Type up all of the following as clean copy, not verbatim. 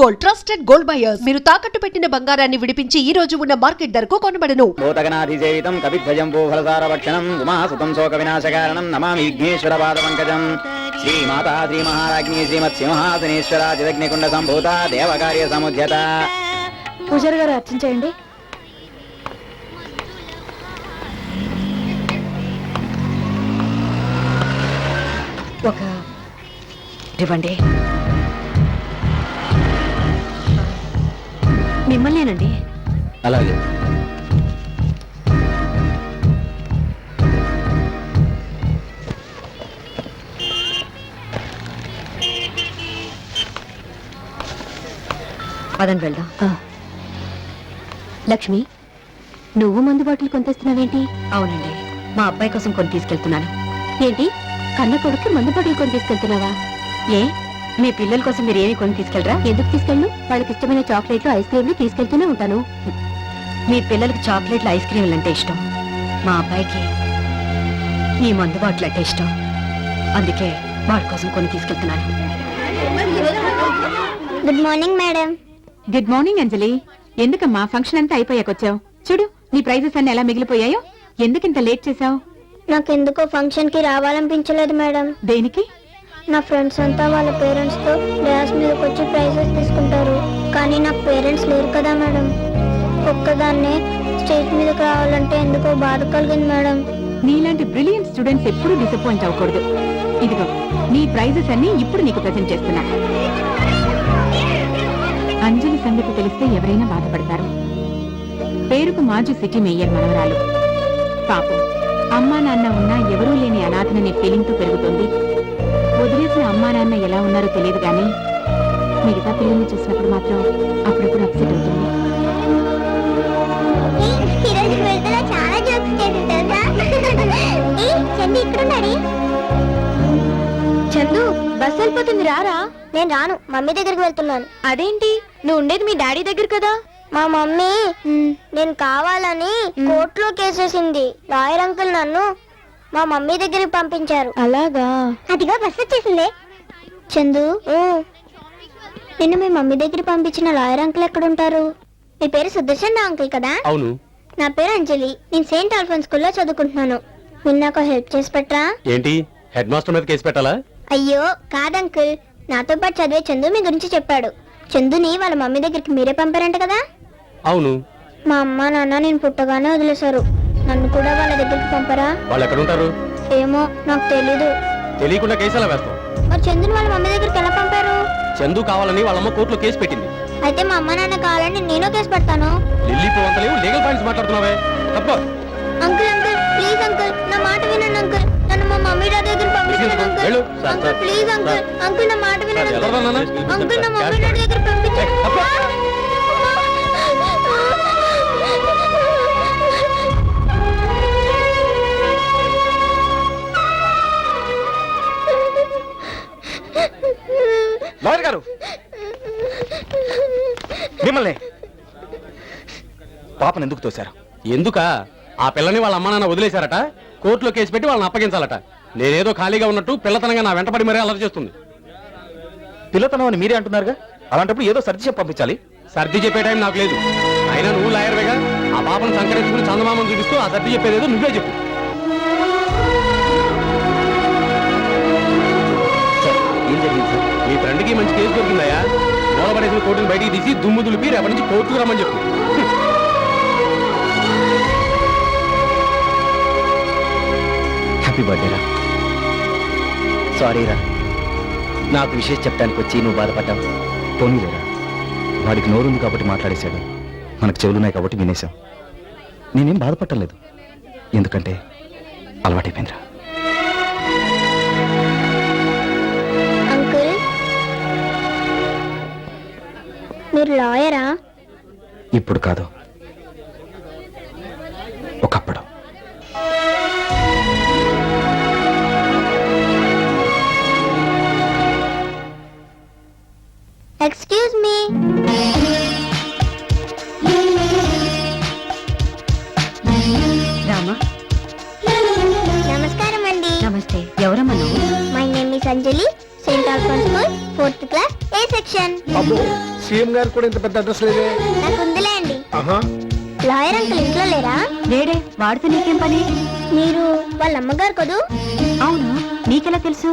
Gold, trusted gold buyers. మీరు తాకట్టు పెట్టిన బంగారాన్ని విడిపించి ఈ రోజు ఉన్న మార్కెట్ ధరకు కొనబడును. భూతగణాధిజయితం కవిధ్వజం భూఫలసారభక్షణం ఉమాసుతం శోక వినాశకారణం నమామి విఘ్నేశ్వర పాదపంకజం. శ్రీమాతా శ్రీ మహారాజ్ఞి శ్రీమత్ సింహాసనేశ్వరాజిదగ్నికుండ సంభూత దేవకార్య సముద్యత. పూజారి గారు అర్చించేయండి. ఒక ఇవ్వండి. మిమ్మల్నేనండి. అలాగే. పదండి వెళ్దాం. లక్ష్మి, నువ్వు మందు బాటిల్ కొనిస్తున్నావేంటి? అవునండి, మా అబ్బాయి కోసం కొని తీసుకెళ్తున్నాను. ఏంటి, కన్న కొడుకు మందు బాటిల్ కొని తీసుకెళ్తున్నావా? ఏ, మీ పిల్లల కోసం మీరు ఏమి కొని తీసుకెళ్ళరా? ఎందుకు తీసుకెళ్ళు? వాళ్ళకి ఇష్టమైన చాక్లెట్లు, ఐస్ క్రీమ్లు తీసుకెళ్తూనే ఉంటాను. మీ పిల్లలకి చాక్లెట్లు, ఐస్ క్రీమ్లు అంటే ఇష్టం. మా అబ్బాయికి ఈ మందు బాటిల్ అంటే ఇష్టం. అందుకే వాడి కోసం కొని తీసుకెళ్తున్నాను. Good morning madam. Good morning Anjali. ఎందుకమ్మా ఫంక్షన్ అంతా అయిపోయాకొచ్చావు? చూడు నీ ప్రైజెస్ అన్ని ఎలా మిగిలిపోయాయో. ఎందుకింత లేట్ చేసావు? నాకెందుకో ఫంక్షన్ కి రావాలనిపించలేదు మేడం. దేనికి? నా ఫ్రెండ్స్ అంతా వాళ్ళ పేరెంట్స్ తో డాన్స్ మీదకి వచ్చి ప్రైజెస్ తీసుకుంటారు. కానీ నాకు పేరెంట్స్ లేరు కదా మేడం. ఒక్కదాన్నే స్టేజ్ మీదకి రావాలంటే ఎందుకో బాధ కలిగింది మేడం. నీలాంటి బ్రిలియంట్ స్టూడెంట్స్ ఎప్పుడూ డిసప్పాయింట్ అవ్వకూడదు. ఇదిగో నీ ప్రైజెస్ అన్ని ఇప్పుడు నీకు ప్రెజెంట్ చేస్తున్నా. అంజలి సంగతి తెలిస్తే ఎవరైనా బాధపడతారు. పేరుకు మాజీ సిటీ మేయర్ మనవరాలు. పాపం అమ్మా నాన్న ఉన్నా ఎవరూ లేని అనాథననే ఫీలింగ్ తో పెరుగుతోంది. వదిలేసిన అమ్మా నాన్న ఎలా ఉన్నారో తెలియదు కానీ మిగతా పిల్లల్ని చూసినప్పుడు మాత్రం అప్పుడప్పుడు అప్సెట్ అవుతుంది. చందు, బస్ వెళ్ళిపోతుంది, రారా? నేను రాను, మమ్మీ దగ్గరికి వెళ్తున్నాను. అదేంటి, నువ్వు ఉండేది మీ డాడీ దగ్గర కదా? మా మమ్మీ నేను కావాలని కోర్టులో కేసేసింది. లాయర్ అంకుల్ నన్ను మా మమ్మీ దగ్గరికి పంపించారు. అలాగా? అదిగో బస్ వచ్చేసింది. చందు, నిన్ను మీ మమ్మీ దగ్గర పంపించిన లాయర్ అంకుల్ ఎక్కడుంటారు? మీ పేరు సుదర్శన్ అంకుల్ కదా? అవును. నా పేరు అంజలి. నేను సెయింట్ ఆల్ఫోన్స్ స్కూల్లో చదువుకుంటున్నాను. మీరు నాకు హెల్ప్ చేసి పెట్టరా? ఏంటి, హెడ్ మాస్టర్ మీద కేసు పెట్టాలా? అయ్యో కాదంకుల్, నాతో పాటు చదివే చందు మీ గురించి చెప్పాడు. చందుని వాళ్ళ మమ్మీ దగ్గరికి మీరే పంపారంట కదా? అవును. మా అమ్మ నాన్న నేను పుట్టగానే వదిలేశారు. నన్ను కూడా వాళ్ళ దగ్గరికి పంపరా? వాళ్ళు ఎక్కడ ఉంటారు? ఏమో నాకు తెలీదు. తెలియకుండా కేసు ఎలా వేస్తాం? మరి చందుని వాళ్ళ మమ్మీ దగ్గరికి ఎలా పంపారు? చందు కావాలని వాళ్ళమ్మ కోర్టులో కేసు పెట్టింది. అయితే మా అమ్మ నాన్న కావాలని నేను కేసు పెడతాను. లిల్లీ పోవంతలేవు, లీగల్ పాయింట్స్ మాట్లాడుతున్నావే. తప్ప. అంకుల్ అంకుల్ ప్లీజ్ అంకుల్, నా మాట వినండి అంకుల్. నన్ను మా మమ్మీ డాడీ దగ్గర పంపించండి uncle. Uncle please uncle, uncle నా మాట వినండి అంకుల్. నా మమ్మీ డాడీ దగ్గర పంపించండి. లాయర్ గారు, మిమ్మల్ని పాపను ఎందుకు తోశారు? ఎందుకా? ఆ పిల్లని వాళ్ళ అమ్మ నాన్న వదిలేశారట. కోర్టులో కేసు పెట్టి వాళ్ళని అప్పగించాలట. నేనేదో ఖాళీగా ఉన్నట్టు పిల్లతనంగా నా వెంటబడి మరీ అలర్ట్ చేస్తుంది. పిల్లతనం అని మీరే అంటున్నారుగా, అలాంటప్పుడు ఏదో సర్ది చెప్పి పంపించాలి. సర్ది చెప్పే టైం నాకు లేదు. అయినా నువ్వు లాయర్వేగా, ఆ పాపను సంకరించుకుని చందమామను చూపిస్తూ ఆ సర్ది చెప్పేదేదో నువ్వే చెప్పు. ఏం జరిగింది సార్? మీ ఫ్రెండ్కి మంచి కేసు దొరికిందయా. మూలపడేసిన కోర్టును బయటికి తీసి దుమ్ము దులిపి రేపటి నుంచి కోర్టుకు రమ్మని చెప్పు. హ్యాపీ బర్త్డే రా. సారీ రా, నాకు విషయం చెప్పడానికి వచ్చి నువ్వు బాధపడ్డావు. పోనీలేరా, వాడికి నోరుంది కాబట్టి మాట్లాడేశాడు. మనకు చెవులున్నాయి కాబట్టి వినేశాం. నేనేం బాధపట్టలేదు, ఎందుకంటే అలవాటైపోయిందిరా. అంకుల్, మీరు లాయరా? ఇప్పుడు కాదు, ఒకప్పుడు. Excuse me. రామా. నమస్కారం అండి. నమస్తే. ఎవరమ్మా నువ్వు? My name is Anjali, saint Alphonse school, 4th class, A section. అబ్బో, సీఎం గారు కూడా ఇంత పెద్ద అడ్రస్ లేదే. నాకు ఉందిలే అండి. ఆహా. లాయర్ అంకుల్ ఇంట్లో లేరా? లేడే, వాడితో నీకేం పని? మీరు వాళ్ళ అమ్మగారు కదూ? అవును, నీకెలా తెలుసు?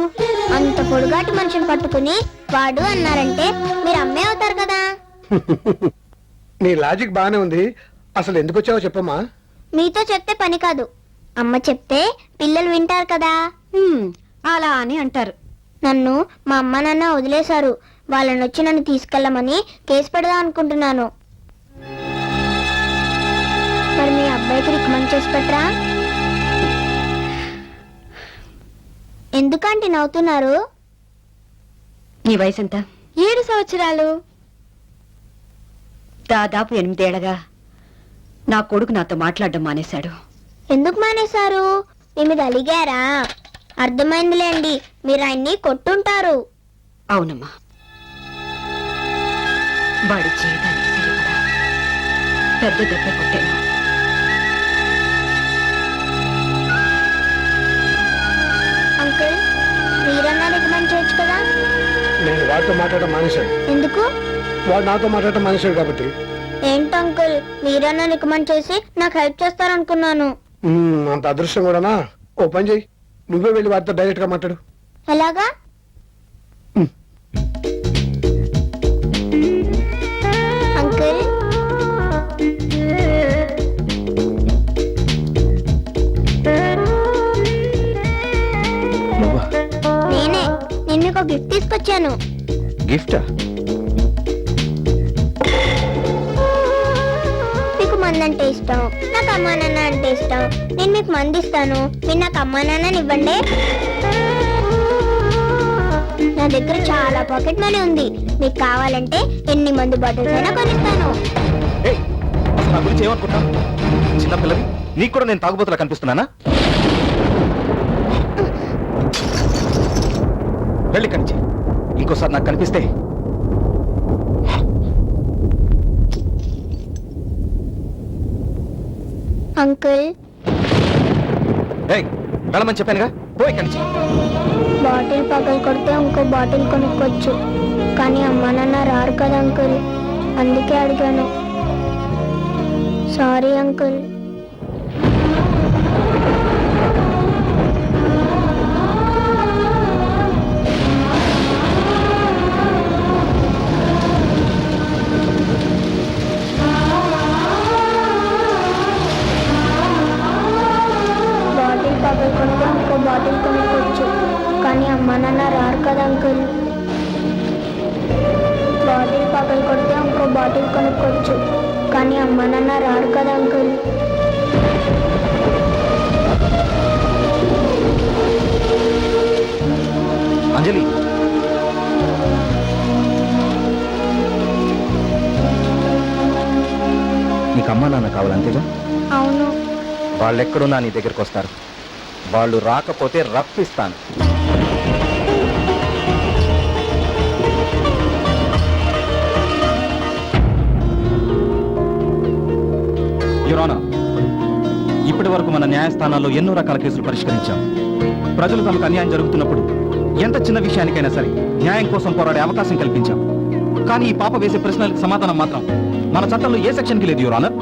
అంత పొడుగాటి మనిషిని పట్టుకుని వాడు అన్నారంటే మీరు అమ్మే అవుతారు కదా. నీ లాజిక్ బానే ఉంది. అసలు ఎందుకు వచ్చావో చెప్పమ్మా. మీతో చెప్తే పని కాదు, అమ్మ చెప్తే పిల్లలు వింటారు కదా. అలా అని అంటారు. నన్ను మా అమ్మ నాన్న వదిలేశారు. వాళ్ళని వచ్చి నన్ను తీసుకెళ్ళమని కేసు పెడదాం అనుకుంటున్నాను. మరి మీ అబ్బాయికి రికమెండ్ చేసి పెట్టరా? ఎందుకంటే నవ్వుతున్నారు? నీ వయసు ఎంత? 7 సంవత్సరాలు. దాదాపు 8 ఏళ్లగా నా కొడుకు నాతో మాట్లాడడం మానేశాడు. ఎందుకు మానేశారు? మీ మీద అలిగారా? అర్థమైందిలేండి, మీరు ఆయన్ని కొట్టుంటారు. అవునమ్మా, వాడి జీవితానికి సరిపడా పెద్ద దెబ్బ కొట్టాను. అంకుల్, మీరన్నా రికమెండ్ చేయొచ్చు కదా. నేను వాడితో మాట్లాడటం మానేశాను. ఎందుకు? వాడు నాతో మాట్లాడటం మానేశాడు కాబట్టి. ఏంటి అంకుల్, మీరన్నా రికమెండ్ చేసి నాకు హెల్ప్ చేస్తారనుకున్నాను. అంత అదృష్టం కూడానా? ఓ పని చెయ్యి, నువ్వే వెళ్ళి వాడితో డైరెక్ట్ గా మాట్లాడు. ఎలాగా? అంకుల్, నువ్వా? నేనే. నేను మీకు గిఫ్ట్ తీసుకొచ్చాను. గిఫ్టా? మీకు మంది అంటే ఇష్టం, నాకు అమ్మా నాన్న అంటే ఇష్టం. నేను మీకు మంది ఇస్తాను, మీరు నాకు అమ్మా నాన్నని ఇవ్వండి. నా దగ్గర చాలా పాకెట్ మనీ ఉంది. మీకు కావాలంటే ఎన్ని మందు బాటిల్స్ అయినా కొనిస్తాను. ఏయ్, అసలు నా గురించి ఏమనుకుంటున్నావు? చిన్నపిల్లవి, నీకు కూడా నేను తాగుబోతులా కనిపిస్తున్నానా? వెళ్ళి కనిచి ఇంకోసారి నాకు కనిపిస్తే అంకుల్, ఏయ్, వెళ్ళమని చెప్పానుగా, పోయి కనిచి. బాటిల్ పగలు కొడితే ఇంకో బాటిల్ కొనుక్కోవచ్చు, కానీ అమ్మా నాన్న రారు కదా అంకుల్, అందుకే అడిగాను. Sorry uncle. బాటిల్ పగలు కొడితే ఇంకో బాటిల్ కొనుక్కోవచ్చు, కానీ అమ్మా నాన్న రారు కదా అంకుల్. బాటిల్ పగలు కొడితే ఇంకో బాటిల్ కొనుక్కోవచ్చు, కానీ అమ్మా నాన్న రారు కదా అంకుల్. అంజలి, నీకు అమ్మా నాన్న కావాలంతేగా? అవును. వాళ్ళు ఎక్కడున్నా నీ దగ్గరకు వస్తారు. వాళ్ళు రాకపోతే రప్పిస్తాను. యువర్ ఆనర్, ఇప్పటి వరకు మన న్యాయస్థానాల్లో ఎన్నో రకాల కేసులు పరిష్కరించాం. ప్రజలు తమకు అన్యాయం జరుగుతున్నప్పుడు ఎంత చిన్న విషయానికైనా సరే న్యాయం కోసం పోరాడే అవకాశం కల్పించాం. కానీ ఈ పాప వేసే ప్రశ్నలకు సమాధానం మాత్రం మన చట్టంలో ఏ సెక్షన్కి లేదు యువర్ ఆనర్.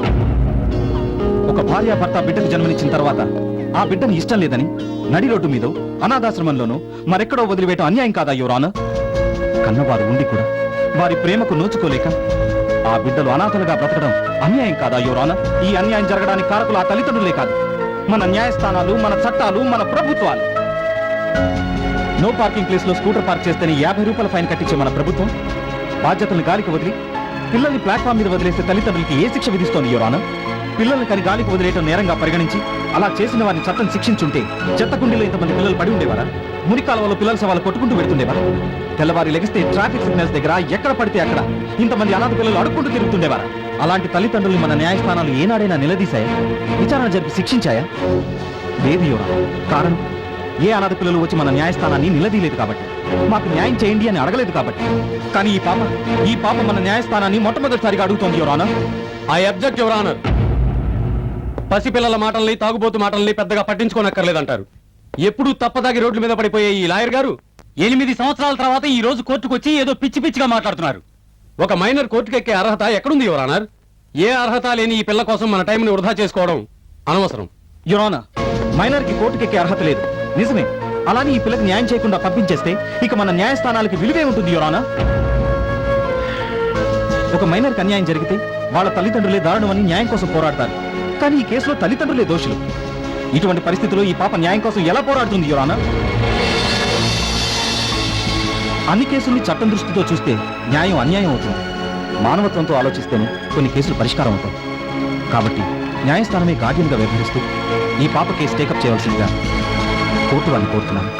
ఒక భార్య భర్త బిడ్డకు జన్మనిచ్చిన తర్వాత ఆ బిడ్డను ఇష్టం లేదని నడి రోడ్డు మీదో అనాథాశ్రమంలోనూ మరెక్కడో వదిలివేయటం అన్యాయం కాదా యువర్ ఆనర్? కన్నవారు ఉండి కూడా వారి ప్రేమకు నోచుకోలేక ఆ బిడ్డలు అనాథలుగా బ్రతకడం అన్యాయం కాదా యువర్ ఆనర్? ఈ అన్యాయం జరగడానికి కారకులు ఆ తల్లిదండ్రులే కాదు, మన న్యాయస్థానాలు, మన చట్టాలు, మన ప్రభుత్వాలు. నో పార్కింగ్ ప్లేస్ లో స్కూటర్ పార్క్ చేస్తేనే 50 రూపాయల ఫైన్ కట్టించే మన ప్రభుత్వం బాధ్యతలను గాలికి వదిలి పిల్లల్ని ప్లాట్ఫామ్ మీద వదిలేస్తే తల్లిదండ్రులకి ఏ శిక్ష విధిస్తోంది యువర్ ఆనర్? పిల్లల్ని కని గాలికి వదిలేయటం నేరంగా పరిగణించి అలా చేసిన వారిని చట్టం శిక్షించుంటే చెత్తకుండీలో ఇంతమంది పిల్లలు పడి ఉండేవారా? మురికాలవలో పిల్లల సవాలు కొట్టుకుంటూ పెడుతుండేవారా? తెల్లవారి లెగిస్తే ట్రాఫిక్ సిగ్నల్స్ దగ్గర ఎక్కడ పడితే అక్కడ ఇంతమంది అనాథ పిల్లలు అడుక్కుంటూ తిరుగుతుండేవారా? అలాంటి తల్లిదండ్రులు మన న్యాయస్థానాలు ఏనాడైనా నిలదీశాయా? విచారణ జరిపి శిక్షించాయా? లేదు యువర్ ఆనర్. కారణం, ఏ అనాథ పిల్లలు వచ్చి మన న్యాయస్థానాన్ని నిలదీయలేదు కాబట్టి, మాకు న్యాయం చేయండి అని అడగలేదు కాబట్టి. కానీ ఈ పాప మన న్యాయస్థానాన్ని మొట్టమొదటిసారిగా అడుగుతోంది your honour. I object your honour. పసిపిల్లల మాటల్ని, తాగుబోతు మాటల్ని పెద్దగా పట్టించుకోనక్కర్లేదంటారు. ఎప్పుడూ తప్పదాగి రోడ్ల మీద పడిపోయే ఈ లాయర్ గారు 8 సంవత్సరాల తర్వాత ఈ రోజు కోర్టుకు వచ్చి ఏదో పిచ్చి పిచ్చిగా మాట్లాడుతున్నారు. ఒక మైనర్ కోర్టుకెక్కే అర్హత ఎక్కడుంది యువర్ ఆనర్? ఏ అర్హత లేని ఈ పిల్ల కోసం మన టైంని వృధా చేసుకోవడం అనవసరం. యువర్ మైనర్ కి కోర్టుకెక్కే అర్హత లేదు, నిజమే. అలానే ఈ పిల్లకి న్యాయం చేయకుండా పంపించేస్తే ఇక మన న్యాయస్థానాలకి విలువే ఉంటుంది యువర్ ఆనర్. ఒక మైనర్ కి అన్యాయం జరిగితే వాళ్ళ తల్లిదండ్రులే దారుణమని న్యాయం కోసం పోరాడతారు. కానీ ఈ కేసులో తల్లిదండ్రులే దోషులు. ఇటువంటి పరిస్థితుల్లో ఈ పాప న్యాయం కోసం ఎలా పోరాడుతుంది యువర్ ఆనర్? అన్ని కేసుల్ని చట్టం దృష్టితో చూస్తే న్యాయం అన్యాయం అవుతుంది. మానవత్వంతో ఆలోచిస్తేనే కొన్ని కేసులు పరిష్కారం అవుతాయి. కాబట్టి న్యాయస్థానమే గార్డియన్గా వ్యవహరిస్తూ ఈ పాప కేసు టేకప్ చేయవలసిందిగా కోర్టు వాళ్ళని కోరుతున్నాను.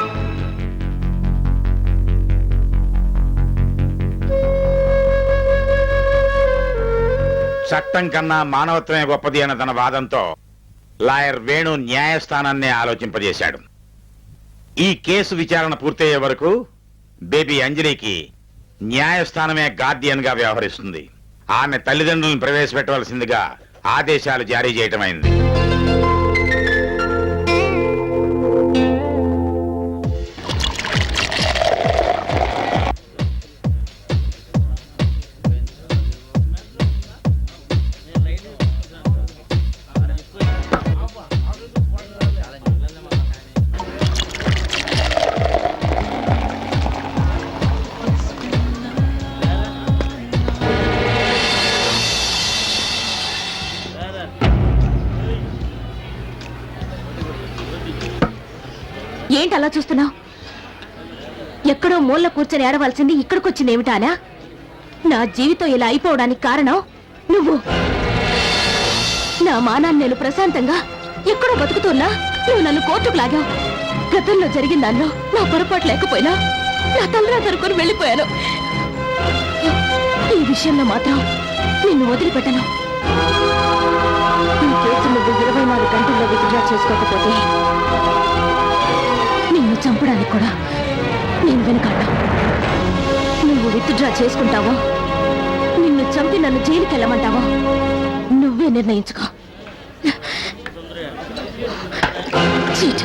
చట్టం కన్నా మానవత్వమే గొప్పది అన్న తన వాదంతో లాయర్ వేణు న్యాయస్థానాన్నే ఆలోచింపజేశాడు. ఈ కేసు విచారణ పూర్తయ్యే వరకు బేబీ అంజలికి న్యాయస్థానమే గార్డియన్ గా వ్యవహరిస్తుంది. ఆమె తల్లిదండ్రులను ప్రవేశపెట్టవలసిందిగా ఆదేశాలు జారీ చేయటమైంది. ఏంటి అలా చూస్తున్నావు? ఎక్కడో మూల కూర్చొని ఏడవలసింది ఇక్కడికొచ్చింది ఏమిటానా? నా జీవితం ఇలా అయిపోవడానికి కారణం నువ్వు. నా మానాన్ని నేను ప్రశాంతంగా ఎక్కడో బతుకుతున్నా నువ్వు నన్ను కోర్టుకు లాగావు. గతంలో జరిగిన దానిలో నా పొరపాటు లేకపోయినా నా తలరా తరుకొని వెళ్ళిపోయాను. ఈ విషయంలో మాత్రం నిన్ను వదిలిపెట్టను. ఈ కేసు నువ్వు 24 గంటల్లో విత్డ్రా చేసుకోకపోతే నిన్ను చంపడానికి కూడా నేను వెనుకాడ. నువ్వు విత్డ్రా చేసుకుంటావో నిన్ను చంపి నన్ను జైలుకి వెళ్ళమంటావో నువ్వే నిర్ణయించుకో. చీట్.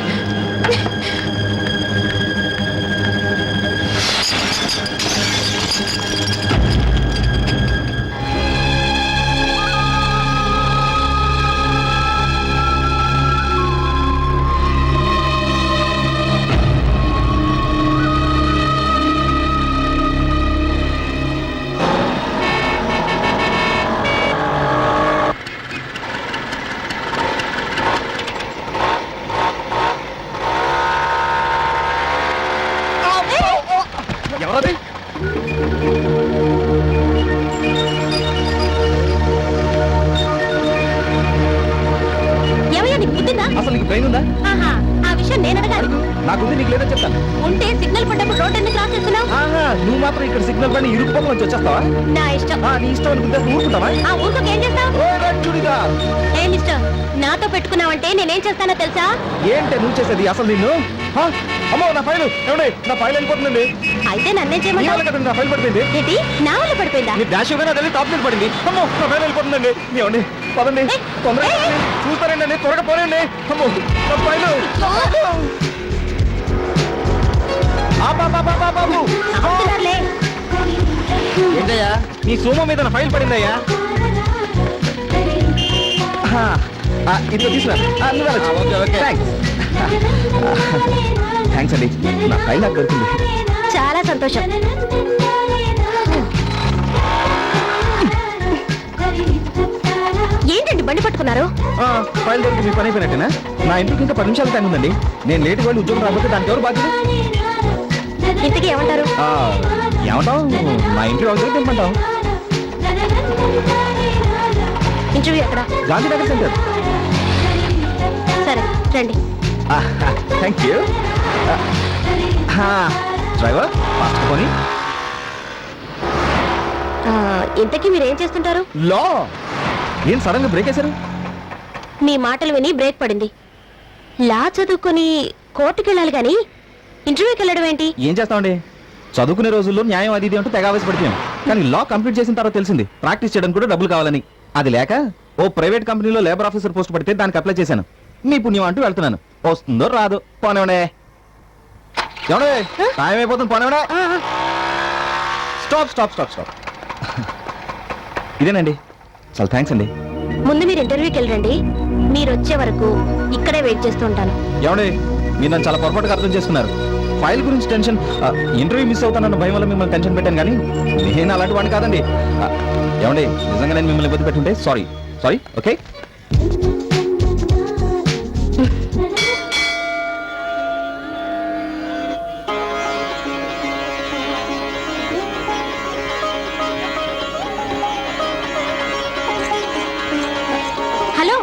ఎవరది? ఏమయ్యా నీకు బుద్ధిందా? అసలు నీకు బ్రెయిన్ ఉందా? ఆహా, ఆ విషయం నేను అడగాలి. నాకుంది, నీకు లేదని చెప్తాను. ఉంటే సిగ్నల్ పడ్డప్పుడు రోడ్ ఎందుకు క్రాస్ చేస్తున్నావు? ఆహా, నువ్వు మాత్రం ఇక్కడ సిగ్నల్ పని ఇరుక్కుపోక నుంచి వచ్చేస్తావా? నా ఇష్టం. నీ ఇష్టం అనుకుంటే ఊరుకుంటావా? ఆ ఊరుకోక ఏం చేస్తావు? ఓ రట్టుడిగా. ఏ మిస్టర్, నాతో పెట్టుకున్నావంటే నేనేం చేస్తానో తెలుసా? ఏంటే నువ్వు చేసేది అసలు నిన్ను? అమ్మో నా ఫైల్ ఏమండి, నా ఫైల్ వెళ్ళిపోతుందండి. అయితే నన్నేం నీ చేయమంటావు? వల్ల కదండి నా ఫైల్ పడిపోయింది. ఏంటి, నా వల్ల పడిపోయిందా? నీ డాష్ ఇవ్వగానే అది టాప్ మీద పడింది. అమ్మో నా ఫైల్ వెళ్ళిపోతుందండి. ఏమండి పదండి, తొందరగా చూస్తారండి, త్వరగా పోనండి. అమ్మో నా ఫైల్. బాబు ఆపుతున్నారులే. ఏంటయ్యా నీ సోమ మీద నా ఫైల్ పడిందయ్యా. ఇట్లా తీసుకురా. థ్యాంక్స్ అండి, నా ఫైల్ నాకు దొరికింది. చాలా సంతోషం. ఏంటండి బండి పట్టుకున్నారు? ఫైల్ దొరికి మీ పని అయిపోయినట్టేనా? నా ఇంటికి ఇంకా 10 నిమిషాలు టైం ఉందండి. నేను లేటుగా వెళ్ళి ఉద్యోగం రాకపోతే దానికి ఎవరు బాధ్యత? ఇంతకీ ఏమంటారు? ఏమంటావు, మా ఇంటి వాళ్ళకి తెమ్మంటాం. ఇంటర్వ్యూ ఎక్కడ? గాంధీనగర్ సెంటర్. సరే రండి. Thank you. డ్రైవర్ ఫాస్ట్ కొని. ఇంతకీ మీరేం చేస్తుంటారు? లో ఏం సడన్ గా బ్రేక్ వేశారు? మీ మాటలు విని బ్రేక్ పడింది. లా చదువుకొని కోర్టుకి వెళ్ళాలి కానీ ఇంటర్వ్యూకి వెళ్ళడం ఏంటి? ఏం చేస్తామండి, చదువుకునే రోజుల్లో న్యాయం అది ఇది అంటూ తెగ ఆవేశపడిపోయాం. కానీ లా కంప్లీట్ చేసిన తర్వాత తెలిసింది ప్రాక్టీస్ చేయడానికి కూడా డబ్బులు కావాలని. అది లేక ఓ ప్రైవేట్ కంపెనీలో లేబర్ ఆఫీసర్ పోస్ట్ పడితే దానికి అప్లై చేశాను. మీ పుణ్యం అంటూ వెళ్తున్నాను. వస్తుందో రాదు, పోనేవడే. ఏమండే టైం అయిపోతుంది, పోనేవడే. Stop stop stop stop. ఇదేనండి. చాలా థ్యాంక్స్ అండి. ముందు మీరు ఇంటర్వ్యూకి వెళ్ళండి, మీరు వచ్చే వరకు ఇక్కడే వెయిట్ చేస్తూ ఉంటాను. ఏమండి, మీరు నన్ను చాలా పొరపాటుగా అర్థం చేసుకున్నారు. ఫైల్ గురించి టెన్షన్, ఇంటర్వ్యూ మిస్ అవుతానన్న భయం వల్ల మిమ్మల్ని టెన్షన్ పెట్టాను, కానీ నేను అలాంటి వాడిని కాదండి. ఏమండి, నిజంగా నేను మిమ్మల్ని ఇబ్బంది పెట్టుంటే సారీ. ఓకే. హలో,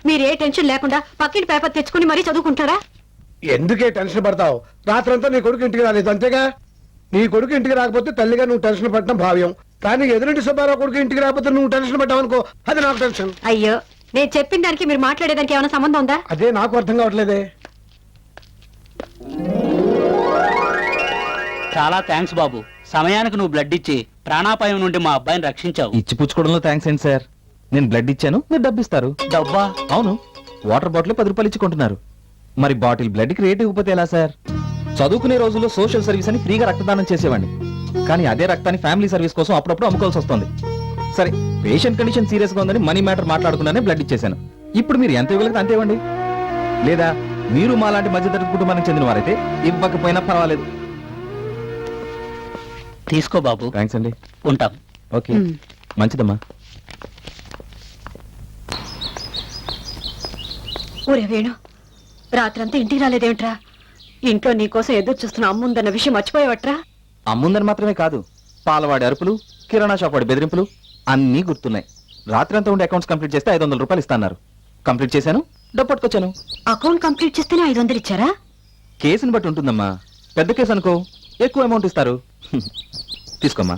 మీరు ఏ టెన్షన్ లేకుండా పక్కింటి పేపర్ తెచ్చుకుని మరీ చదువుకుంటారా? ఎందుకే టెన్షన్ పడతావు? రాత్రంతా నీ కొడుకు ఇంటికి రాలేదు అంతేగా. నీ కొడుకు ఇంటికి రాకపోతే తల్లిగా నువ్వు టెన్షన్ పడటం భావ్యం, కానీ ఎదురింటి సుబ్బారావు కొడుకు ఇంటికి రాకపోతే నువ్వు టెన్షన్ పడ్డావు అనుకో, అది నాకు టెన్షన్. అయ్యో, నేను చెప్పిన దానికి మీరు మాట్లాడేదానికి ఏమైనా సంబంధం ఉందా? అదే నాకు అర్థం కావట్లేదే. చాలా థ్యాంక్స్ బాబు. సమయానికి నువ్వు బ్లడ్ ఇచ్చి ప్రాణాపాయం నుండి మా అబ్బాయిని రక్షించావు. ఇచ్చి పుచ్చుకోవడంలో థ్యాంక్స్ ఏంటి సార్? నేను బ్లడ్ ఇచ్చాను, మీరు డబ్బు ఇస్తారు. డబ్బా? అవును, వాటర్ బాటిల్ 10 రూపాయలు ఇచ్చి కొంటున్నారు. మరి బాటిల్ బ్లడ్కి రేట్ ఇవ్వకపోతే ఎలా సార్? చదువుకునే రోజుల్లో సోషల్ సర్వీస్ అని ఫ్రీగా రక్తదానం చేసేవాడిని, కానీ అదే రక్తాన్ని ఫ్యామిలీ సర్వీస్ కోసం అప్పుడప్పుడు అమ్ముకోవాల్సి వస్తుంది. సరే, పేషెంట్ కండిషన్ సీరియస్ గా ఉందని మనీ మ్యాటర్ మాట్లాడుకున్నానే బ్లడ్ ఇచ్చేశాను. ఇప్పుడు మీరు ఎంత ఇవ్వగలిగితే అంతే ఇవ్వండి. లేదా మీరు మా లాంటి మధ్యతరగతి కుటుంబానికి చెందిన వారైతే ఇవ్వకపోయినా పర్వాలేదు. తీసుకో బాబు. థ్యాంక్స్ అండి. ఉంటాం. ఓకే, మంచిదమ్మా. ఊరే వేణు, రాత్రంతా ఇంటికి రాలేదేమిట్రా? ఇంట్లో నీకోసం ఎదురు చూస్తున్న అమ్ముందన్న విషయం మర్చిపోయావట్రా? అమ్ముందని మాత్రమే కాదు, పాలవాడి అరుపులు, కిరాణా షాప్ వాడి బెదిరింపులు అన్నీ గుర్తున్నాయి. రాత్రంతా ఉండే అకౌంట్స్ కంప్లీట్ చేస్తే 500 రూపాయలు ఇస్తాన్నారు. కంప్లీట్ చేశాను, డబ్బు పట్టుకొచ్చాను. అకౌంట్ కంప్లీట్ చేస్తేనే 500 ఇచ్చారా? కేసుని బట్టి ఉంటుందమ్మా. పెద్ద కేసు అనుకో ఎక్కువ అమౌంట్ ఇస్తారు. తీసుకోమ్మా.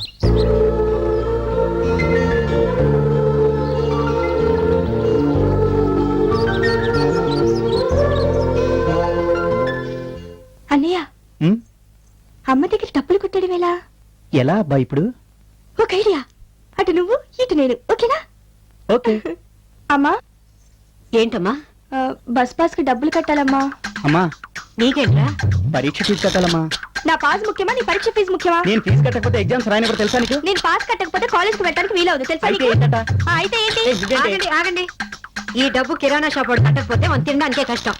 అన్నయ్య, ఉమ్, అమ్మ దగ్గర డబ్బులు కొట్టడం ఎలా? ఎలా అబ్బా ఇప్పుడు? ఒక ఐడియా, అటు నువ్వు ఇటు నేను, ఓకేనా? ఓకే. అమ్మా, ఏంటమ్మా? బస్ పాస్ కి డబ్బులు కట్టాలమ్మా. అమ్మా, నీకేంట్రా? పరీక్ష ఫీజు కట్టాలమ్మా. నా పాస్ ముఖ్యమా, నీ పరీక్ష ఫీజు ముఖ్యమా? నేను ఫీజు కట్టకపోతే ఎగ్జామ్స్ రాయని కూడా తెలుసా నీకు? నేను పాస్ కట్టకపోతే కాలేజ్ కి వెళ్ళడానికి వీలవదు, తెలుసా అయితే నీకు? ఏంటట? అయితే ఏంటి? ఏ, ఇదేంటి? ఆగండి ఆగండి, ఈ డబ్బు కిరాణా షాప్ వాడు కట్టకపోతే మనం తినడానికే కష్టం.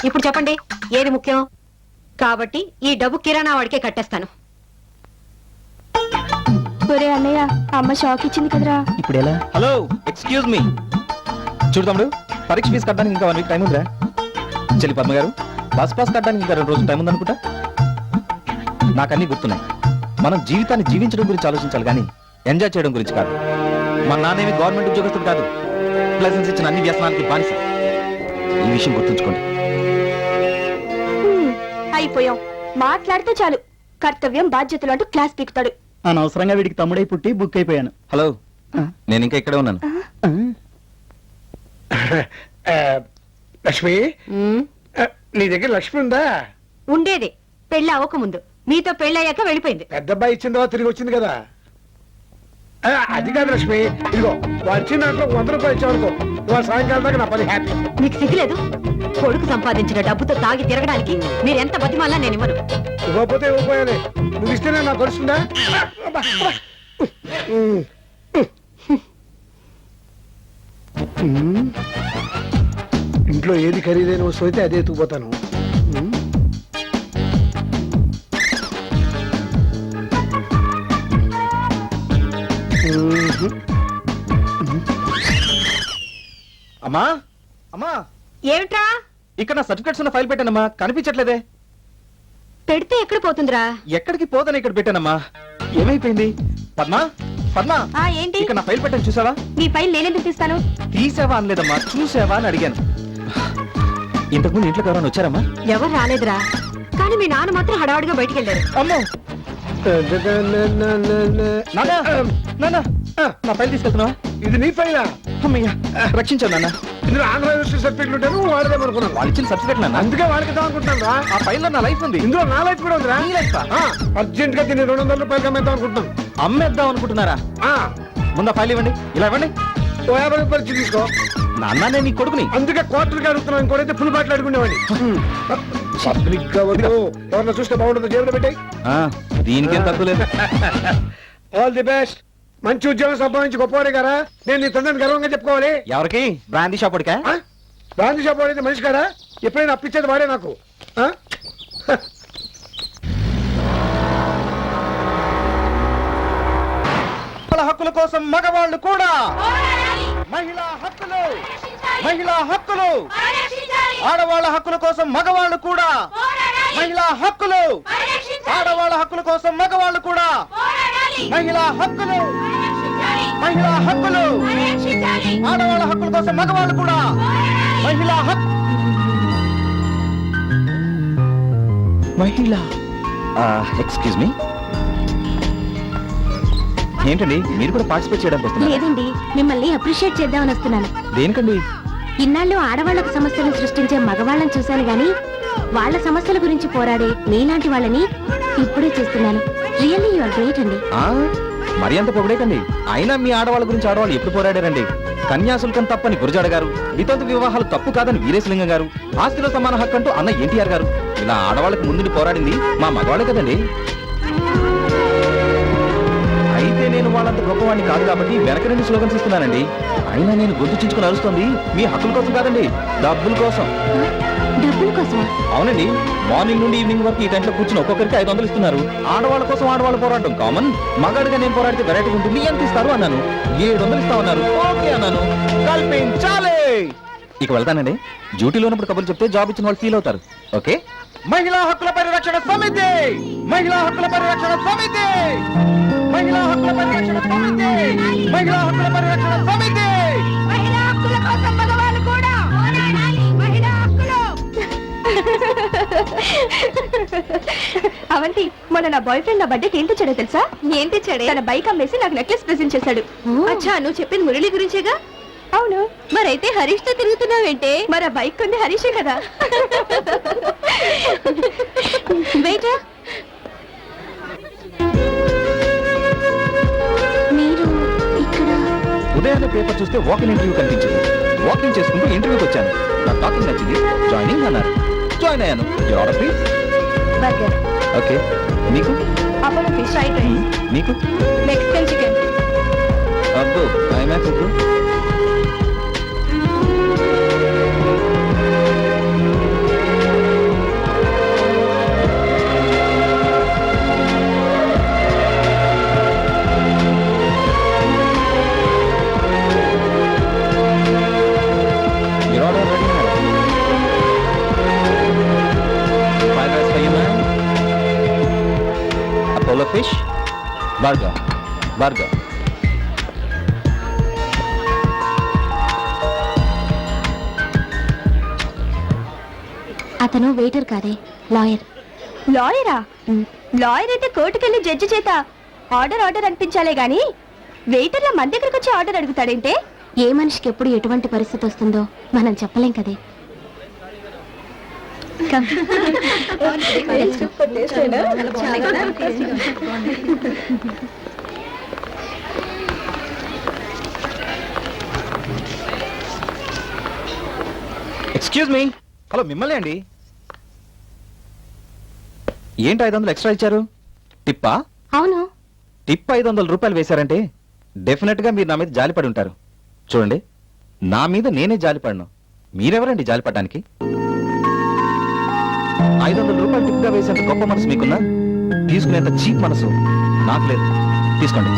ఇప్పుడు చెప్పండి, ఏది ముఖ్యం? కాబట్టి ఈ డబ్బు కిరాణా వాడికే కట్టేస్తాను. ఒరే అన్నయ్య, అమ్మ షాక్ ఇచ్చింది కదరా. ఇప్పుడు ఎలా? Hello, excuse me. చూడు తమ్ముడు, పరీక్ష ఫీజు కట్టడానికి ఇంకా 1 వీక్ టైం ఉందిరా. చెల్లి పద్మ గారు, బస్ పాస్ కట్టడానికి ఇంకా 2 రోజులు టైం ఉందనుకుంటా. నాకన్నీ గుర్తున్నాయి. మనం జీవితాన్ని జీవించడం గురించి ఆలోచించాలి, కానీ ఎంజాయ్ చేయడం గురించి కాదు. మన నాన్నేమి గవర్నమెంట్ ఉద్యోగస్తుడు కాదు, లైసెన్స్ ఇచ్చిన అన్ని వ్యసనానికి బానిస. ఈ విషయం గుర్తుంచుకోండి. అయిపోయాం. మాట్లాడితే చాలు కర్తవ్యం బాధ్యతలు అంటూ క్లాస్ పీకుతాడు. అనవసరంగా వీడికి తమ్ముడై పుట్టి బుక్ అయిపోయాను. హలో, నేను ఇంకా ఇక్కడే ఉన్నాను. లక్ష్మి, ఉమ్, నీ దగ్గర లక్ష్మి ఉందా? ఉండేది పెళ్లి అవ్వకముందు, మీతో పెళ్ళయ్యాక వెళ్ళిపోయింది. పెద్ద అబ్బాయి ఇచ్చిన తర్వాత తిరిగి వచ్చింది కదా. అది కాదు లక్ష్మి, ఇదిగో వచ్చిన దాంట్లో 100 రూపాయలు ఇచ్చావనుకో, ఇవాళ సాయంకాలం దాకా నా పని హ్యాపీ. మీకు సిగ్గులేదు? కొడుకు సంపాదించిన డబ్బుతో తాగి తిరగడానికి మీరు ఎంత బతిమాలా నేను ఇవ్వను. ఇవ్వకపోతే ఇవ్వకపోయాలి, నువ్వు ఇస్తేనే నాకు గడుస్తుందా? ఇంట్లో ఏది ఖరీదైన వస్తువు అయితే అదే ఎత్తుకుపోతాను. అమ్మా అమ్మా ఏమిట్రా ఇక్కడ నా సర్టిఫికెట్స్ ఉన్న ఫైల్ పెట్టానమ్మా, కనిపించట్లేదే. పెడితే ఎక్కడ పోతుందిరా? ఎక్కడికి పోదని ఇక్కడ పెట్టానమ్మా, ఏమైపోయింది? పద్మా పద్మా, ఏంటి? ఇక్కడ నా ఫైల్ పెట్టాను చూసావా? నీ ఫైల్ నేనెందుకు తీస్తాను? తీసావా అనలేదమ్మా, చూసావా అని అడిగాను. ఇంతకుముందు ఇంట్లోకి ఎవరైనా వచ్చారమ్మా? ఎవరు రాలేదురా, కానీ మీ నాన్న మాత్రం హడావుడిగా బయటికి వెళ్ళారు. అమ్మో నాన్న, నాన్న, నా ఫైల్ తీసుకెళ్తున్నావా? ఇది నీ ఫైలా? అమ్మయ్యా, రక్షించాను నాన్న. ఇందులో ఆంధ్ర యూనివర్సిటీ సర్టిఫికెట్లు ఉంటాను, వాడదామనుకున్నాను. వాళ్ళు ఇచ్చిన సర్టిఫికెట్ నాన్న, అందుకే వాడికిద్దాం అనుకుంటున్నాను రా. ఆ ఫైల్ లో నా లైఫ్ ఉంది. ఇందులో నా లైఫ్ కూడా ఉందిరా. నీ లైఫ్ అర్జెంట్ గా దీన్ని 200 రూపాయలకి అమ్మేద్దాం అనుకుంటున్నాను. అమ్మేద్దాం అనుకుంటున్నారా? ముందు ఆ ఫైల్ ఇవ్వండి. ఇలా ఇవ్వండి. ఓ 50 రూపాయలు ఇచ్చి తీసుకో. నాన్న, నేను నీ కొడుకుని. అందుకే క్వార్టర్కి అడుగుతున్నాను, ఇంకోటైతే ఫుల్ బాటిల్ అడుగునేవాడి. పబ్లిక్ గా వద్దు, ఎవరన్నా చూస్తే బాగుంటుందో జేబులో పెట్టాయి. దీనికేం తక్కువ లేదు. All the best. మంచి ఉద్యోగం సంపాదించి గొప్పవాడే కదా. నేను నీ తండ్రిని గర్వంగా చెప్పుకోవాలి. ఎవరికి? బ్రాందీ షాప్ వాడికా? గాంధీ షాప్ వాడైతే మనిషి కదా, ఎప్పుడైనా అప్పించేది వాడే నాకు. హక్కుల కోసం మగవాళ్ళు కూడా, మహిళా హక్కులు, మహిళా హక్కులు, ఆడవాళ్ళ హక్కుల కోసం మగవాళ్ళు కూడా, మహిళా హక్కులు, ఆడవాళ్ళ హక్కుల కోసం మగవాళ్ళు కూడా, మహిళా హక్కులు, మహిళా హక్కులు, ఆడవాళ్ళ హక్కుల కోసం మగవాళ్ళు కూడా, మహిళా హక్కు. మహిళ, ఎక్స్క్యూజ్ మీ, ఏంటండి మీరు కూడా పార్టిసిపేట్ చేయడానికి వస్తున్నారు? లేదండి, మిమ్మల్ని అప్రిషియేట్ చేద్దామని వస్తున్నాను. దేనికండి? ఇన్నాళ్ళు ఆడవాళ్లకు సమస్యలు సృష్టించే మగవాళ్ళని చూశాను గాని వాళ్ళ సమస్యల గురించి పోరాడే మీలాంటి వాళ్ళని ఇప్పుడే చూస్తున్నాను. రియల్లీ యు ఆర్ గ్రేట్ అండి. మరి అంత పొగడేకండి. అయినా మీ ఆడవాళ్ళ గురించి ఆడవాళ్ళు ఎప్పుడు పోరాడారండి? కన్యాశుల్కం తప్పని గురజాడ గారు, వితంతు వివాహాలు తప్పు కాదని వీరేశలింగం గారు, ఆస్తిలో సమాన హక్కు అంటూ అన్న ఎన్టీఆర్ గారు, ఇలా ఆడవాళ్ళకి ముందుని పోరాడింది మా మగవాళ్ళే కదండి. అయితే నేను వాళ్ళంత గొప్పవాడిని కాదు కాబట్టి వెనక నుండి స్లోగన్స్ ఇస్తున్నానండి. అయినా నేను గొంతు చించుకుని అరుస్తుంది మీ హక్కుల కోసం కాదండి, డబ్బుల కోసం. డబ్బుల కోసం? అవునండి, మార్నింగ్ నుండి ఈవినింగ్ వరకు ఈ టైంలో కూర్చుని ఒక్కొక్కరికి 500 ఇస్తున్నారు. ఆడవాళ్ళ కోసం ఆడవాళ్ళు పోరాటం కామన్. మగాడిగా నేను పోరాడితే వెరైటీ ఉంటుంది, ఎంత ఇస్తారు అన్నాను. 700 ఇస్తామన్నారు. ఓకే అన్నాను. కల్పించాలి. ఇక వెళ్తానండి. డ్యూటీలో ఉన్నప్పుడు కబుర్లు చెప్తే జాబ్ ఇచ్చిన వాళ్ళు ఫీల్ అవుతారు. ఓకే. మహిళా హక్కుల పరిరక్షణ సమితి, మహిళా హక్కుల పరిరక్షణ సమితి, మహిళా హక్కుల పరిరక్షణ సమితి, మహిళా హక్కుల పరిరక్షణ సమితి, మహిళా హక్కుల కోసం మగవాళ్ళు కూడా, మహిళా హక్కులు. అవంతి, మొన్న నా బాయ్ ఫ్రెండ్ నా బర్త్డేకి ఏం తెచ్చాడో తెలుసా? ఏం తెచ్చాడే? తన బైక్ అమ్మేసి నాకు నెక్లెస్ ప్రెజెంట్ చేశాడు. అచ్చా, నువ్వు చెప్పింది మురళి గురించేగా? అవును. మరైతే హరీష్ తో తిరుగుతున్నావేంటే? మరి ఆ బైక్ కొంది హరీషే కదా. బయట మీరు ఇక్కడ ఉదయాన్నే పేపర్ చూస్తే వాకింగ్ ఇంటర్వ్యూ కనిపించింది. వాకింగ్ చేసుకుంటూ ఇంటర్వ్యూకి వచ్చాను. నా టాకింగ్ నచ్చింది, జాయినింగ్ అన్నారు. జాయిన్ అయ్యాను. Your order please. Burger. Okay. మీకు? Apollo fish fried rice. మీకు? Mexican chicken. అబ్బో, ఐమాక్స్ వద్దు. Apollo fish, burger, burger. అతను వెయిటర్ కాదే, లాయర్. లాయరా? లాయర్ అయితే కోర్టుకెళ్ళి జడ్జి చేత ఆర్డర్ ఆర్డర్ అనిపించాలే గాని వెయిటర్ల మన దగ్గరకు వచ్చి ఆర్డర్ అడుగుతాడేంటే? ఏ మనిషికి ఎప్పుడు ఎటువంటి పరిస్థితి వస్తుందో మనం చెప్పలేం కదే. Excuse me. హలో, మిమ్మల్ని అండి. ఏంటి 500 ఎక్స్ట్రా ఇచ్చారు? టిప్పా? అవును. టిప్ 500 రూపాయలు వేశారంటే డెఫినెట్ గా మీరు నా మీద జాలిపడి ఉంటారు. చూడండి, నా మీద నేనే జాలిపడను. మీరెవరండి జాలిపడ్డానికి? 500 రూపాయలు టిప్గా వేసేంత గొప్ప మనసు మీకున్నా తీసుకునేంత చీప్ మనసు నాకు లేదు. తీసుకోండి.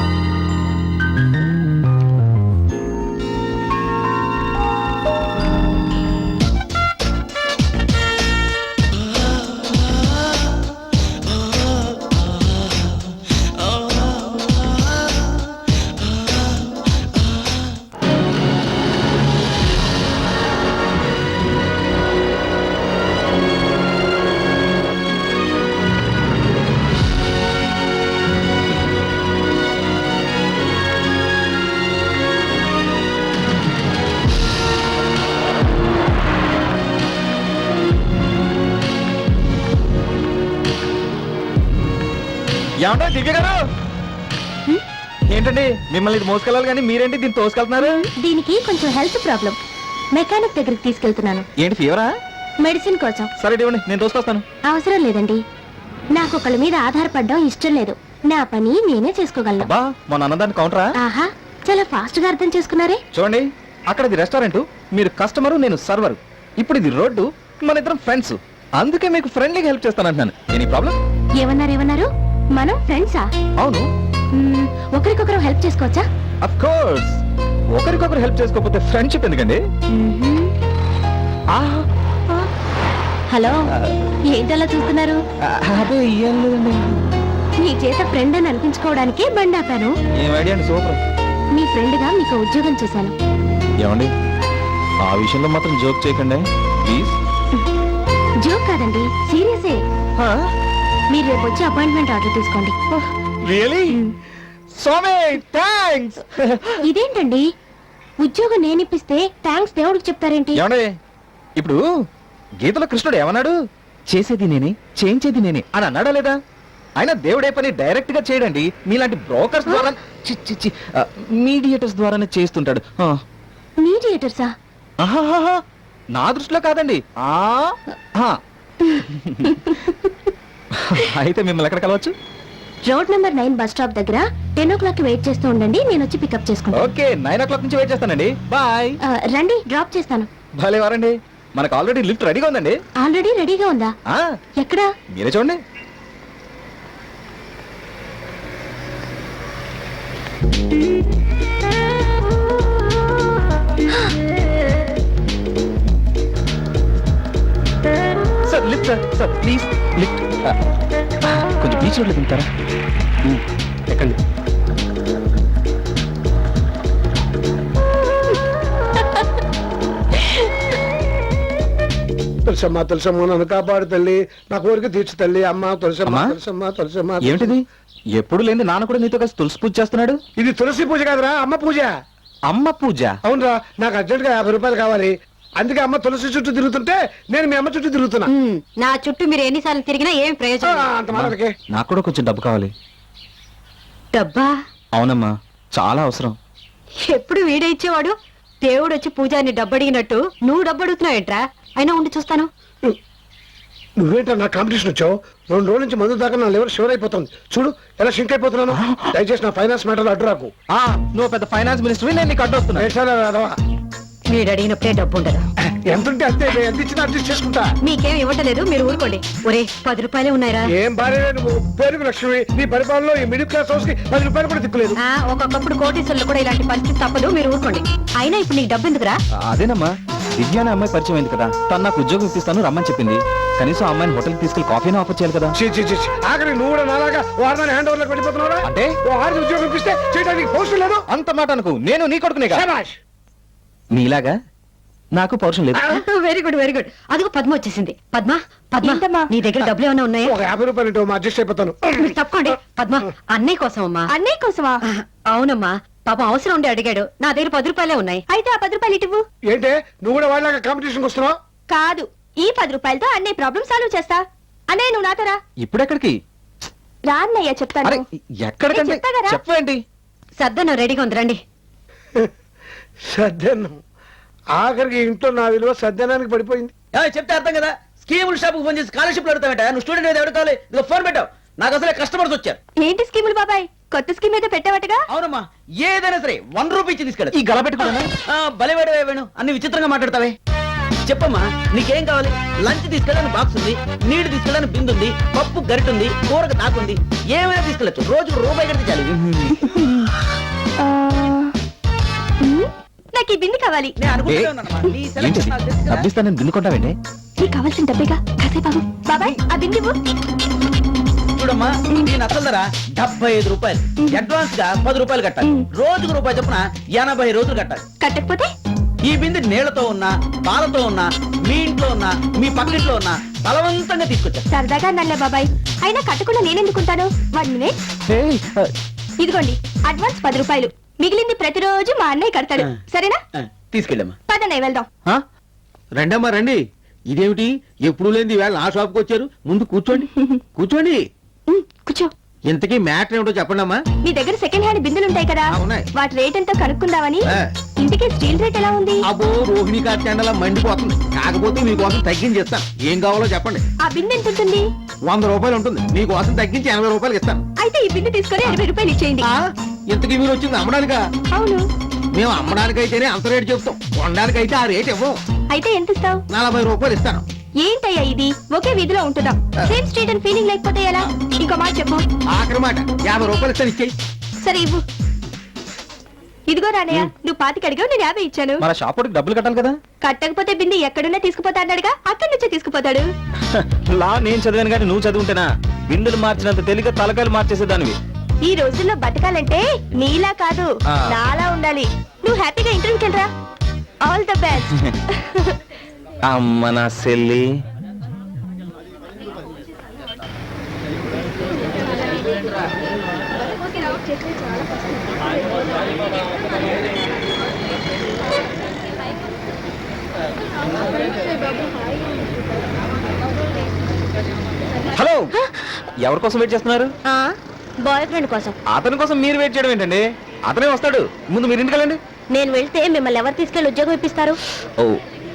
ఏమంటా దివ్య గారు? ఏంటండి మిమ్మల్ని ఇది మోసుకెళ్ళాలి కానీ మీరేంటి దీన్ని తోసుకెళ్తున్నారు? దీనికి కొంచెం హెల్త్ ప్రాబ్లం, మెకానిక్ దగ్గరికి తీసుకెళ్తున్నాను. ఏంటి ఫీవరా? మెడిసిన్ కోసం. సరే ఇవ్వండి, నేను తోసుకొస్తాను. అవసరం లేదండి, నాకు ఒకళ్ళ మీద ఆధారపడడం ఇష్టం లేదు. నా పని నేనే చేసుకోగలను. అబ్బా మొన్న అన్నదాన్ని కౌంటరా? ఆహా, చాలా ఫాస్ట్ గా అర్థం చేసుకున్నారే. చూడండి, అక్కడ ఇది రెస్టారెంట్, మీరు కస్టమరు, నేను సర్వర్. ఇప్పుడు ఇది రోడ్డు, మన ఇద్దరం ఫ్రెండ్స్. అందుకే మీకు ఫ్రెండ్లీగా హెల్ప్ చేస్తానంటున్నాను. Any problem? ఏమన్నారు? మనం ఫ్రెండ్సా? అవును. ఒకరికొకరు హెల్ప్ చేసుకోవచ్చా? Of course. ఒకరికొకరు హెల్ప్ చేసుకోకపోతే ఫ్రెండ్షిప్ ఎందుకండి? ఆహా. హలో, ఏంటలా చూస్తున్నారు? అదే ఏం లేదండి. మీ చేత ఫ్రెండ్ అని అనిపించుకోవడానికి బండి ఆపాను. ఏం ఐడియా అండి, సూపర్. మీ ఫ్రెండ్ గా మీకు ఉద్యోగం చేశాను. ఏమండి, ఆ విషయంలో మాత్రం జోక్ చేయకండి ప్లీజ్. జోక్ కాదండి, సీరియసే. మీరు రేపు వచ్చి అపాయింట్మెంట్ ఆర్డర్ తీసుకోండి. రియలీ? స్వామి థాంక్స్. ఇదేంటండి, ఉద్యోగం నేనిప్పిస్తే థ్యాంక్స్ దేవుడికి చెప్తారేంటి? ఏమండి, ఇప్పుడు గీతలో కృష్ణుడు ఏమన్నాడు? చేసేది నేనే, చేయించేది నేనే అని అన్నాడా లేదా? ఆయన దేవుడే పని డైరెక్ట్ గా చేయడండి, మీలాంటి బ్రోకర్స్ ద్వారా, మీడియేటర్స్ ద్వారానే చేస్తుంటాడు. మీడియేటర్సా? ఆహాహాహా, నా దృష్టిలో కాదండి. అయితే మిమ్మల్ని ఎక్కడ కలవచ్చు? రోడ్ నెంబర్ 9 బస్ స్టాప్ దగ్గర 10 o'clock కి వెయిట్ చేస్తూ ఉండండి, నేను వచ్చి పికప్ చేసుకుంటాను. ఓకే, 9 o'clock నుంచి వెయిట్ చేస్తానండి. బాయ్. రండి, డ్రాప్ చేస్తాను. భలే వారండి, మనకు ఆల్రెడీ లిఫ్ట్ రెడీగా ఉందండి. ఆల్రెడీ రెడీగా ఉందా? ఆ, ఎక్కడా? మీరే చూడండి. Sir lift, sir please lift. కొంచెం బీచ్ రోడ్లో దిగుతారా? ఎక్కండి. తులసమ్మ నన్ను కాపాడు తల్లి, నా కోరిక తీర్చు తల్లి. అమ్మ తులసమ్మ, అమ్మా? తులసమ్మ. ఏమిటిది? ఎప్పుడు లేని నాన్న కూడా నీతో కలిసి తులసి పూజ చేస్తున్నాడు. ఇది తులసి పూజ కాదురా, అమ్మ పూజ. అమ్మ పూజ? అవునరా, నాకు అర్జెంట్ గా 50 రూపాయలు కావాలి. అందుకే అమ్మ తులసి చుట్టూ తిరుగుతుంటే నేను మీ అమ్మ చుట్టూ తిరుగుతున్నా. నా చుట్టూ మీరు ఎన్నిసార్లు తిరిగినా ఏం ప్రయోజనం? అంత మాటకే. నాకు కూడా కొంచెం డబ్బు కావాలి. డబ్బా? అవునమ్మా, చాలా అవసరం. ఎప్పుడు వీడే ఇచ్చేవాడు, దేవుడు వచ్చి పూజారిని డబ్బు అడిగినట్టు నువ్వు డబ్బు అడుగుతున్నావేంట్రా? అయినా ఉండి చూస్తాను. నువ్వేంటా నా కాంపిటీషన్ వచ్చావు? 2 రోజుల నుంచి మందు దాకా నా లివర్ షివర్ అయిపోతుంది. చూడు ఎలా షింక్ అయిపోతున్నాను. దయచేసి నా ఫైనాన్స్ మ్యాటర్ అడ్డు రాకు. నువ్వు పెద్ద ఫైనాన్స్ మినిస్టర్, నేను నీకు అడ్డొస్తున్నా. వీడు అడిగినప్పుడే డబ్బు ఉండదు. ఎంత ఉంటే అంతే, ఎంత ఇచ్చినా అడ్జస్ట్ చేసుకుంటా. మీకేం ఇవ్వటలేదు, మీరు ఊరుకోండి. ఒరే 10 రూపాయలే ఉన్నాయిరా. ఏం భార్య నువ్వు, పేరుకు లక్ష్మి. నీ పరిపాలనలో ఈ మిడిల్ క్లాస్ హౌస్ కి 10 రూపాయలు కూడా దిక్కులేదు. ఒక్కొక్కప్పుడు కోటీశ్వరులు కూడా ఇలాంటి పరిస్థితి తప్పదు, మీరు ఊరుకోండి. అయినా ఇప్పుడు నీకు డబ్బు ఎందుకురా? అదేనమ్మా, దివ్య అనే అమ్మాయి పరిచయం అయింది కదా, తను నాకు ఉద్యోగం ఇప్పిస్తాను రమ్మని చెప్పింది. కనీసం అమ్మాయిని హోటల్కి తీసుకెళ్లి కాఫీని ఆఫర్ చేయాలి కదా. ఆఖరి నువ్వు కూడా నాలాగా వారిని హ్యాండ్ ఓవర్ లోకి వెళ్ళిపోతున్నావా? అంటే ఆరు ఉద్యోగం ఇప్పిస్తే చేయడానికి పౌరుషం లేదు. అంత మాట అనుకు, నేను నీ కొడుకునే కదా. శభాష్. నీలాగా నాకు పౌరుషం లేదు. Very good, very good. అదిగో పద్మ వచ్చేసింది. పద్మ, నీ దగ్గర డబ్బులు ఏమైనా ఉన్నాయా? ఒక 50 రూపాయలు ఇటు అడ్జస్ట్ అయిపోతాను. మీరు తప్పకోండి. పద్మ, అన్నయ్య కోసం అమ్మా. అన్నయ్య కోసమా? అవునమ్మా, పాపం అవసరం ఉండి అడిగాడు. నా దగ్గర 10 రూపాయలే ఉన్నాయి. అయితే ఆ 10 రూపాయలు ఇటువు. ఏంటే నువ్వు కూడా వాళ్ళగా కాంపిటీషన్ వస్తున్నావు? కాదు, ఈ 10 రూపాయలతో అన్నయ్య ప్రాబ్లం సాల్వ్ చేస్తా. అన్నయ్య నువ్వు నాతో రా. ఇప్పుడు ఎక్కడికి? రా అన్నయ్య, చెప్తాను. అరే ఎక్కడికంటే చెప్తా కదా. చెప్పండి. సర్దను రెడీగా ఉంది, రండి. సద్యనం. ఆఖరికి ఇంట్లో నా విలువ సద్యనానికి పడిపోయింది. చెప్తే అర్థం కదా. స్కీముల షాప్ ఫోన్ చేసి స్కాలర్షిప్ అడుగుతావేట. నువ్వు స్టూడెంట్ అయితే ఎవరు కావాలి? ఇదిగో ఫోన్ పెట్టావు. నాకు అసలే కస్టమర్స్ వచ్చారు. ఏంటి స్కీములు బాబాయ్? కొత్త స్కీమ్ ఏదో పెట్టావటగా? అవునమ్మా, ఏదైనా సరే 1 రూపీ ఇచ్చి తీసుకెళ్ళి. ఈ గల పెట్టుకున్నా బలివాడే వేణు, అన్ని విచిత్రంగా మాట్లాడతావే. చెప్పమ్మా నీకేం కావాలి? లంచ్ తీసుకెళ్ళడానికి బాక్స్ ఉంది, నీళ్లు తీసుకెళ్ళడానికి బిందు ఉంది, పప్పు గరిట ఉంది, కూరకు తాకుంది, ఏమైనా తీసుకెళ్ళచ్చు. రోజుకు రూపాయి కడితే చాలు. నాకు ఈ బింది కావాలి. నేను అనుకుంటూనే ఉన్నానమ్మా. నీ సెలక్షన్ నాకు తెలుసు కదా. డబ్బిస్తా నేను బిల్లుకుంటావేంటి? నీకు కావాల్సిన డబ్బేగా కాసేపు బాబాయ్ ఆ బింది ఇవ్వు. చూడమ్మా నేను అసలు ధర 75 రూపాయలు. అడ్వాన్స్ గా 10 రూపాయలు కట్టాలి. రోజుకు రూపాయి చొప్పున 80 రోజులు కట్టాలి. కట్టకపోతే ఈ బిందె నీళ్లతో ఉన్నా, పాలతో ఉన్నా, మీ ఇంట్లో ఉన్నా, మీ పక్కింట్లో ఉన్నా బలవంతంగా తీసుకొచ్చా. సరదాగా అన్నలే బాబాయ్, అయినా కట్టకుండా నేనెందుకుంటాను. 1 minute. ఇదిగోండి అడ్వాన్స్ 10 రూపాయలు. మిగిలింది ప్రతిరోజు మా అన్నయ్య కడతాడు. సరేనా? తీసుకెళ్ళమ్మా. పదన్నయ్య వెళ్దాం. రండమ్మా రండి. ఇదేమిటి ఎప్పుడు లేని వేళ నా షాప్కి వచ్చారు? ముందు కూర్చోండి కూర్చోండి. కూర్చో. ఇంతకీ మ్యాటర్ ఏమిటో చెప్పండి అమ్మా. మీ దగ్గర సెకండ్ హ్యాండ్ బిందులు ఉంటాయి కదా, ఉన్నాయి. వాటి రేట్ ఎంతో కనుక్కుందామని. ఆ. ఇంటికి స్టీల్ రేట్ ఎలా ఉంది? అబ్బో రోహిణి కార్తెండలా మండిపోతుంది. కాకపోతే మీకోసం తగ్గించి ఇస్తాను. ఏం కావాలో చెప్పండి. ఆ బిందె ఎంత ఉంటుంది? 100 రూపాయలు ఉంటుంది. మీకోసం తగ్గించి 80 రూపాయలు ఇస్తాను. అయితే ఈ బిందె తీసుకొని 80 రూపాయలు ఇచ్చేయండి. ఇంతకీ మీరు వచ్చింది అమ్మడానికా? అవును. మేము అమ్మడానికైతేనే అంత రేటు చెప్తాం, కొనడానికైతే ఆ రేట్ ఇవ్వం. అయితే ఎంత ఇస్తావు? 40 రూపాయలు ఇస్తాను. ఏంటయ్యా ఇది? ఒకే వీధిలో ఉంటున్నాం, సేమ్ స్ట్రీట్ అని ఫీలింగ్ లేకపోతే ఎలా? ఇంకో మాట చెప్పు. ఆఖరి మాట 50 రూపాయలు ఇస్తాను, ఇచ్చేయి. సరే ఇవ్వు. ఇదిగో రానయ్య, నువ్వు 25 అడిగావు, నేను 50 ఇచ్చాను. మన షాప్ వాడికి డబ్బులు కట్టాలి కదా. కట్టకపోతే బిందె ఎక్కడున్నా తీసుకుపోతా అన్నాడుగా, అక్కడి నుంచే తీసుకుపోతాడు. లా నేను చదివాను కానీ నువ్వు చదువుంటేనా బిందులు మార్చినంత తెలియక తలకాయలు మార్చేసేదానివి. ఈ రోజుల్లో బతకాలంటే నీలా కాదు, ఆ. నాలా ఉండాలి. నువ్వు హ్యాపీగా ఇంటర్వ్యూకి వెళ్ళరా. All the best. అమ్మ నా సెల్లి. హలో, ఎవరి కోసం వెయిట్ చేస్తున్నారు? బాయ్ ఫ్రెండ్ కోసం. అతని కోసం మీరు వెయిట్ చేయడం ఏంటండి? అతనే వస్తాడు, ముందు మీరు ఇంటికి వెళ్ళండి. నేను వెళ్తే మిమ్మల్ని ఎవరు తీసుకెళ్లి ఉద్యోగం ఇప్పిస్తారు? ఓ